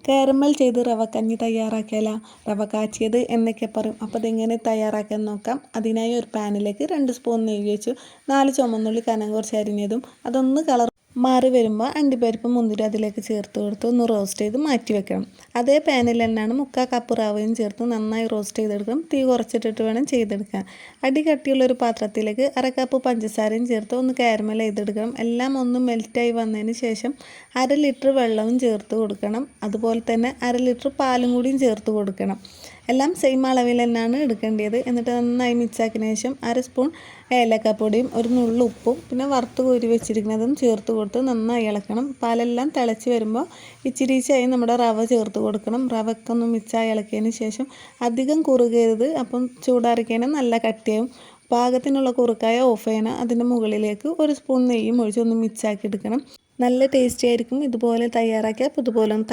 Caramel ചെയ്ത് റവക്കഞ്ഞി തയ്യാറാക്കിയാലോ? റവ കാച്ചിയത് എന്നൊക്കെ പറയും. അപ്പോൾ അതെങ്ങനെ തയ്യാറാക്കാൻ നോക്കാം. അതിനായി ഒരു പാനിലേക്ക് 2 സ്പൂൺ നെയ്യ് വെച്ചു. 4 ചുമന്നുള്ളി കനം കുറച്ച് അരിഞ്ഞതും അതൊന്ന് കളർ മാറി വരുമ്പോൾ അണ്ടിപ്പരിപ്പ് മുന്തിരി അതിലേക്ക് ചേർത്ത് കൊടുത്ത് ഒന്ന് റോസ്റ്റ് ചെയ്ത് മാറ്റി വെക്കണം. അതേ പാനിൽ തന്നെയാണ് 3/4 കപ്പ് റവയും ചേർത്ത് നന്നായി റോസ്റ്റ് ചെയ്തെടുക്കണം. തീ കുറച്ചിട്ടിട്ട് വേണം ചെയ്തെടുക്കാൻ. അടി കട്ടിയുള്ളൊരു പാത്രത്തിലേക്ക് 1/2 കപ്പ് പഞ്ചസാരയും ചേർത്ത് ഒന്ന് കാരമൽ ചെയ്തെടുക്കണം. എല്ലാം ഒന്ന് മെൽറ്റായി വന്നതിന് ശേഷം 1/2 ലിറ്റർ വെള്ളവും ചേർത്ത് കൊടുക്കണം. അതുപോലെ തന്നെ 1/2 ലിറ്റർ പാലും കൂടിയും ചേർത്ത് കൊടുക്കണം. എല്ലാം സെയിം അളവിൽ തന്നെയാണ് എടുക്കേണ്ടത്. എന്നിട്ട് നന്നായി മിക്സാക്കിയതിന് ശേഷം 1 സ്പൂൺ ഏലക്കപ്പൊടിയും ഒരു നുള്ളു ഉപ്പും പിന്നെ വറുത്ത് കോരി വെച്ചിരിക്കുന്നതും ചേർത്ത് കൊടുത്ത് നന്നായി ഇളക്കണം. പാലെല്ലാം തിളച്ച് വരുമ്പോൾ ഇച്ചിരിച്ചായി നമ്മുടെ റവ ചേർത്ത് കൊടുക്കണം. റവയൊക്കെ ഒന്ന് മിക്സായി ഇളക്കിയതിന് ശേഷം അധികം കുറുകരുത്. അപ്പം ചൂടാറിക്കഴിഞ്ഞാൽ നല്ല കട്ടിയാവും. പാകത്തിനുള്ള കുറുക്കായ ഓഫ് ചെയ്യണം. അതിൻ്റെ മുകളിലേക്ക് 1 സ്പൂൺ നെയ്യും ഒഴിച്ച് ഒന്ന് മിക്സാക്കി എടുക്കണം. നല്ല ടേസ്റ്റി ആയിരിക്കും. ഇതുപോലെ തയ്യാറാക്കിയാൽ ഇതുപോലെ ഒന്ന്